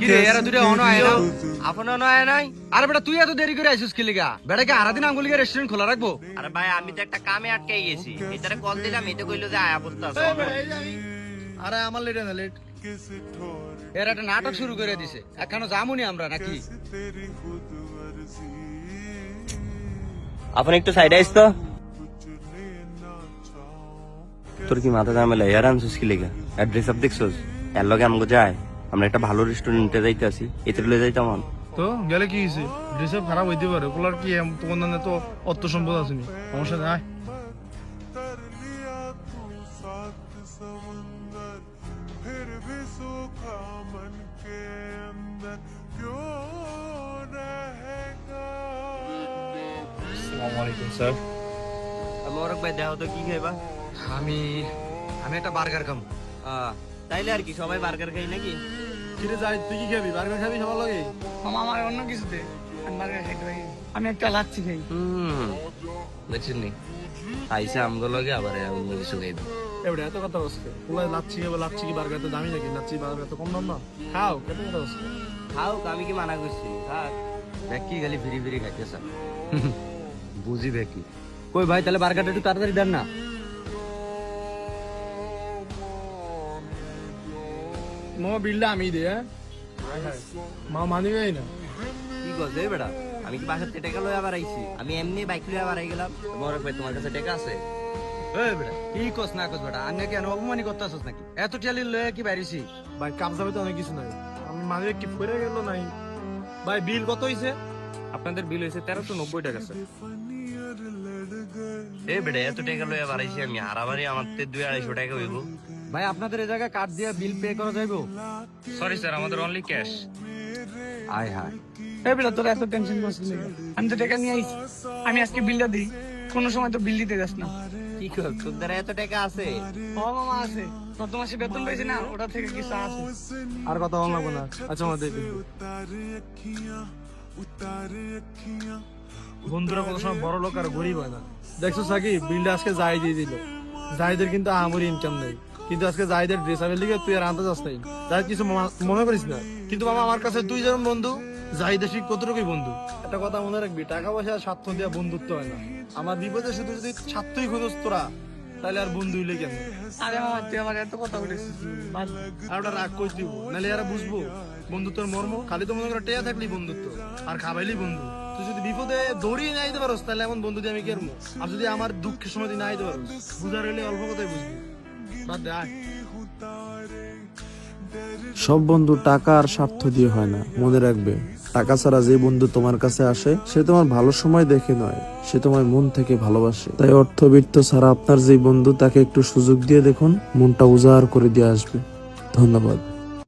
কি রে এরা দুটো অন আয় না আপন অন আয় নাই আরে বেটা তুই এত দেরি করে আইছিস কি লিগা বেটাকে আরাদিন আঙ্গুলিকে রেস্টুরেন্ট খোলা রাখবো আরে ভাই আমি তো একটা কামে আটকে গেছি এটারে কল দিলাম এটা কইলো যে আয়া পড়তে আছে আরে আমার লেট না লেট এরা একটা নাটক শুরু করে দিছে এখনো যামুনি আমরা নাকি আপনি একটু সাইডে আইস তো তোর কি মাথা ঝামেলা এর আনছিস কি লেগা অ্যাড্রেস আপ দেখছস এর লগে আমাকে যায় আমরা একটা ভালো রেস্টুরেন্টে যাইতে আসি এতে লয়ে যাইতাম তো গেলে কি হয়েছে ড্রেসআপ খারাপ হইতে পারে ওগুলার কি তোমার নামে তো অর্থ সম্পদ আসেনি সমস্যা নাই আসসালামু আলাইকুম স্যার মোরক ভাই দেখো তো কি খাইবা আমি আমি একটা বার্গার খাম তাইলে আর কি সবাই বার্গার খাই নাকি কিরে যাই তুই কি খাবি বার্গার খাবি সবার লাগে মামা আমার অন্য কিছুতে আমি বার্গার খাইতে পারি আমি একটা লাচ্ছি খাই দেখছিস নি আইসা আমগো লগে আবার অন্য কিছু খাইবে এবারে এত কথা বসছে পুলাই লাচ্ছি খাবে লাচ্ছি কি বার্গার তো দামি নাকি লাচ্ছি বার্গার তো কম দাম না খাও কত কথা বসছে খাও আমি কি মানা করছি থাক দেখ কি খালি ফিরি ফিরি খাইতেছ বুঝি কি কই ভাই তাহলে বার্গারটা একটু তাড়াতাড়ি দেন না মামা বিলটা আমি দে হ্যাঁ মা মানিবেই না কি করছে বেটা আমি কি বাসার থেকে টাকা লয়ে আবার আইছি আমি এমনি বাইক লয়ে আবার আই গেলাম মোরক ভাই তোমার কাছে টাকা আছে এই বেটা কি কস না কস বেটা আমি কেন অপমানি করতেছস নাকি এত টেলি লয়ে কি বাইরেছি ভাই কাপ যাবে তো অনেক কিছু নাই আমি মানিবে কি ফিরে গেল নাই ভাই বিল কত হইছে আপনাদের বিল হয়েছে 1390 টাকা স্যার এই বেটা এত টাকা লয়ে আবার আইছি আমি হারাবারি আমার 200-250 টাকা হইব ভাই আপনাদের এই জায়গায় কার্ড দিয়ে বিল পে করা যাইবো সরি স্যার আমাদের অনলি ক্যাশ আয় হায় এই বেটা তোরা এত টেনশন করছিস নাকি? আমি তো টাকা নিয়ে আইছি আমি আজকে বিলটা দিই কোনো সময় তো বিল দিতে যাস না কি কর তোর দ্বারা এত টাকা আছে ও মামা আছে গত মাসে বেতন পেয়েছি না ওটা থেকে কিছু আছে আর কথা বল লাগবো না আচ্ছা আমার দেখবি বন্ধুরা কত সময় বড় লোক আর গরিব হয় না দেখছো সাকি বিলটা আজকে যাই দিয়ে দিল জাহিদের কিন্তু আমারই ইনকাম নেই কিন্তু আজকে জাহিদের ড্রেস আপের লিগে তুই আর আনতে যাস নাই জাহিদ কিছু মনে করিস না কিন্তু মামা আমার কাছে তুই যেমন বন্ধু জাহিদের ঠিক কতটুকুই বন্ধু একটা কথা মনে রাখবি টাকা পয়সা আর স্বার্থ দেওয়া বন্ধুত্ব হয় না আমার বিপদে শুধু যদি স্বার্থই খোঁজস তোরা তাহলে আর বন্ধু হইলে কেন আরে মামা তুই আমার এত কথা বলেছিস আর ওটা রাগ করে দিব নাহলে এরা বুঝবো বন্ধুত্বের মর্ম খালি তো মনে করে টেয়া থাকলি বন্ধুত্ব আর খাবাইলি বন্ধু তুই যদি বিপদে দৌড়িয়ে না আইতে পারোস তাহলে এমন বন্ধু দিয়ে আমি কেরমো আর যদি আমার দুঃখের সময় তুই না আইতে পারোস বুঝার হইলে অল্প কথাই বুঝবি বাদ দে আয় সব বন্ধু টাকা আর স্বার্থ দিয়ে হয় না মনে রাখবে টাকা ছাড়া যে বন্ধু তোমার কাছে আসে সে তোমার ভালো সময় দেখে নয় সে তোমার মন থেকে ভালোবাসে তাই অর্থবিত্ত ছাড়া আপনার যে বন্ধু তাকে একটু সুযোগ দিয়ে দেখুন মনটা উজাড় করে দিয়ে আসবে ধন্যবাদ।